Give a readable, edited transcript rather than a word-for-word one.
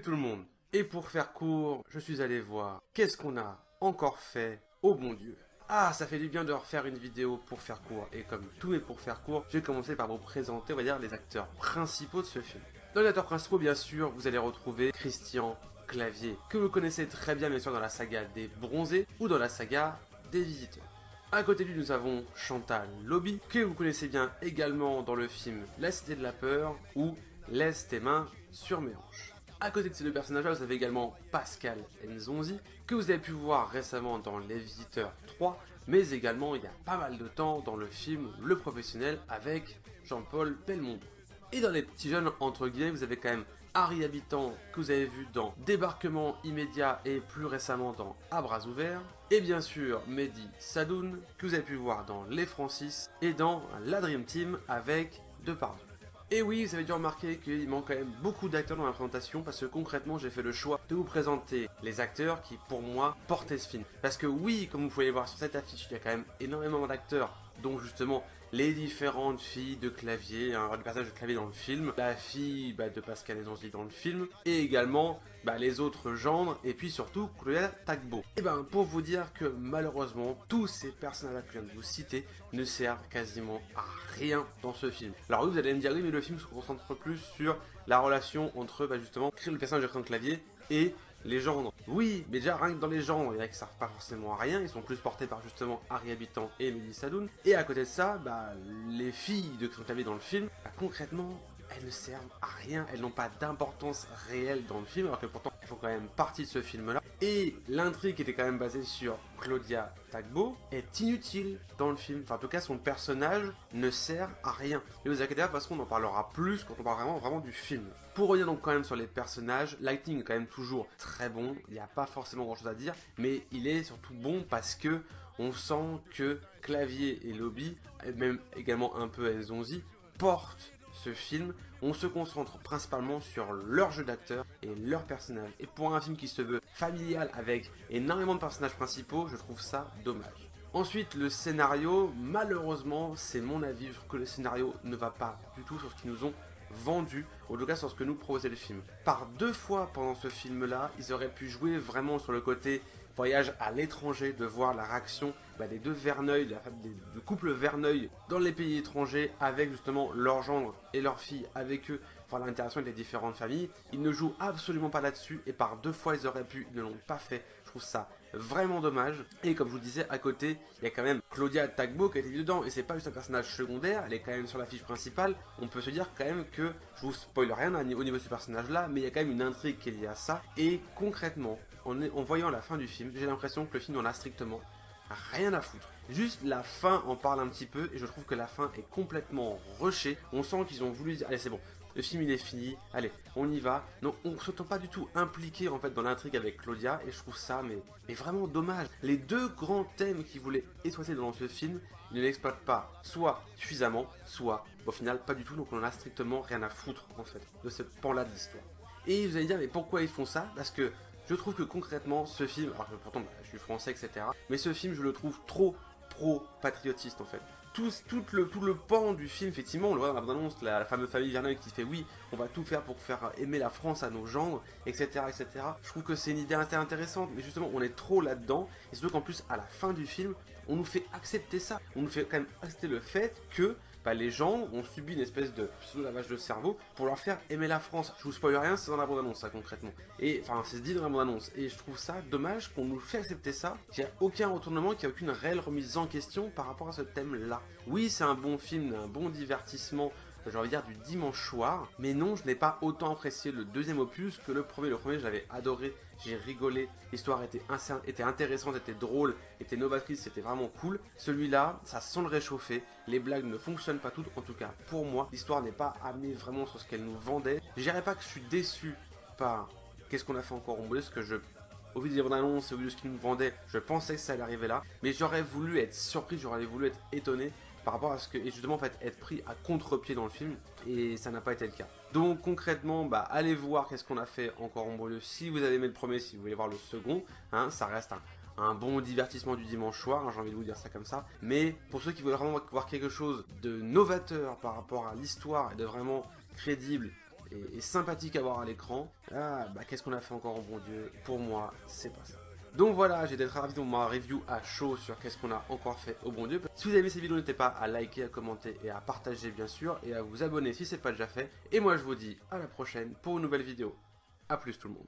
Salut tout le monde. Et pour faire court, je suis allé voir qu'est-ce qu'on a encore fait au bon Dieu. Ah, ça fait du bien de refaire une vidéo pour faire court. Et comme tout est pour faire court, je vais commencer par vous présenter, on va dire, les acteurs principaux de ce film. Dans les acteurs principaux, bien sûr, vous allez retrouver Christian Clavier, que vous connaissez très bien sûr dans la saga des Bronzés ou dans la saga des Visiteurs. À côté de lui, nous avons Chantal Lobby, que vous connaissez bien également dans le film La Cité de la Peur ou Laisse tes mains sur mes hanches. À côté de ces deux personnages-là, vous avez également Pascal Nzonzi, que vous avez pu voir récemment dans Les Visiteurs 3, mais également il y a pas mal de temps dans le film Le Professionnel avec Jean-Paul Belmondo. Et dans les petits jeunes, entre guillemets, vous avez quand même Harry Habitant, que vous avez vu dans Débarquement immédiat et plus récemment dans À bras ouverts. Et bien sûr, Mehdi Sadoun, que vous avez pu voir dans Les Francis et dans La Dream Team avec Depardieu. Et oui, vous avez dû remarquer qu'il manque quand même beaucoup d'acteurs dans la présentation parce que concrètement j'ai fait le choix de vous présenter les acteurs qui pour moi portaient ce film. Parce que oui, comme vous pouvez voir sur cette affiche, il y a quand même énormément d'acteurs, dont justement les différentes filles de Clavier, le personnage de Clavier dans le film, la fille de Pascal Nzonzi dans le film, et également les autres gendres, et puis surtout Claudia Tagbo. Et pour vous dire que malheureusement, tous ces personnages que je viens de vous citer ne servent quasiment à rien dans ce film. Alors oui, vous allez me dire, oui, mais le film se concentre plus sur la relation entre justement le personnage de Christian Clavier et les gendres. Oui, mais déjà rien que dans les gendres, il y en a qui ne servent pas forcément à rien, ils sont plus portés par justement Harry Habitant et Mehdi Sadoun. Et à côté de ça, les filles de Christian Clavier dans le film, concrètement, elles ne servent à rien, elles n'ont pas d'importance réelle dans le film, alors que pourtant elles font quand même partie de ce film-là. Et l'intrigue qui était quand même basée sur Claudia Tagbo est inutile dans le film. Enfin, en tout cas, son personnage ne sert à rien. Et vous inquiétez pas, de toute façon, on en parlera plus quand on parlera vraiment du film. Pour revenir donc quand même sur les personnages, l'acting est quand même toujours très bon. Il n'y a pas forcément grand chose à dire, mais il est surtout bon parce que on sent que Clavier et Lobby, et même également un peu Nzonzi, portent ce film. On se concentre principalement sur leur jeu d'acteur et leur personnage. Et pour un film qui se veut familial avec énormément de personnages principaux, je trouve ça dommage. Ensuite, le scénario, malheureusement, c'est mon avis, je trouve que le scénario ne va pas du tout sur ce qu'ils nous ont vendu, en tout cas sur ce que nous proposait le film. Par deux fois pendant ce film-là, ils auraient pu jouer vraiment sur le côté voyage à l'étranger, de voir la réaction des deux Verneuil, du couple Verneuil dans les pays étrangers avec justement leur gendre et leur fille avec eux, voir l'interaction avec les différentes familles. Ils ne jouent absolument pas là-dessus et par deux fois ils auraient pu, ils ne l'ont pas fait. Je trouve ça vraiment dommage. Et comme je vous disais, à côté, il y a quand même Claudia Tagbo qui a été dedans. Et c'est pas juste un personnage secondaire, elle est quand même sur l'affiche principale. On peut se dire quand même que, je vous spoil rien au niveau de ce personnage-là, mais il y a quand même une intrigue qui est liée à ça. Et concrètement, en voyant la fin du film, j'ai l'impression que le film en a strictement rien à foutre. Juste la fin en parle un petit peu et je trouve que la fin est complètement rushée. On sent qu'ils ont voulu dire, allez c'est bon, le film il est fini, allez, on y va. Non, on ne se sent pas du tout impliqué en fait dans l'intrigue avec Claudia et je trouve ça mais vraiment dommage. Les deux grands thèmes qu'ils voulaient exploiter dans ce film, ils ne l'exploitent pas, soit suffisamment, soit au final pas du tout, donc on en a strictement rien à foutre en fait de ce pan-là de l'histoire. Et vous allez dire, mais pourquoi ils font ça? Parce que je trouve que concrètement ce film, alors pourtant je suis français etc, mais ce film je le trouve trop pro-patriotiste en fait. Tout le pan du film, effectivement, on le voit dans la bande-annonce, la fameuse famille Verneuil qui fait oui, on va tout faire pour faire aimer la France à nos gendres, etc. etc. Je trouve que c'est une idée intéressante, mais justement on est trop là-dedans, et surtout qu'en plus à la fin du film, on nous fait accepter ça, on nous fait quand même accepter le fait que les gens ont subi une espèce de pseudo-lavage de cerveau pour leur faire aimer la France. Je vous spoil rien, c'est dans la bande-annonce ça concrètement. Et enfin c'est dit dans la bande-annonce. Et je trouve ça dommage qu'on nous fait accepter ça, qu'il n'y a aucun retournement, qu'il n'y a aucune réelle remise en question par rapport à ce thème-là. Oui, c'est un bon film, un bon divertissement, j'ai envie de dire du dimanche soir, mais non, je n'ai pas autant apprécié le deuxième opus que le premier. Le premier, je l'avais adoré, j'ai rigolé, l'histoire était intéressante, était drôle, était novatrice, c'était vraiment cool. Celui-là, ça sent le réchauffer, les blagues ne fonctionnent pas toutes, en tout cas pour moi, l'histoire n'est pas amenée vraiment sur ce qu'elle nous vendait. Je dirais pas que je suis déçu par qu'est-ce qu'on a fait encore au bout, ce que au vu des bandes annonces et au vu de ce qu'ils nous vendaient, je pensais que ça allait arriver là, mais j'aurais voulu être surpris, j'aurais voulu être étonné par rapport à ce que, et justement en fait être pris à contre-pied dans le film, et ça n'a pas été le cas. Donc concrètement, allez voir qu'est-ce qu'on a fait encore en banlieue, si vous avez aimé le premier, si vous voulez voir le second, ça reste un bon divertissement du dimanche soir, j'ai envie de vous dire ça comme ça, mais pour ceux qui veulent vraiment voir quelque chose de novateur par rapport à l'histoire et de vraiment crédible et sympathique à voir à l'écran, ah bah qu'est-ce qu'on a fait encore au bon Dieu? Pour moi, c'est pas ça. Donc voilà, j'ai d'être ravi de ma review à chaud sur qu'est-ce qu'on a encore fait au bon Dieu. Si vous avez aimé cette vidéo, n'hésitez pas à liker, à commenter et à partager bien sûr, et à vous abonner si c'est pas déjà fait. Et moi je vous dis à la prochaine pour une nouvelle vidéo. A plus tout le monde.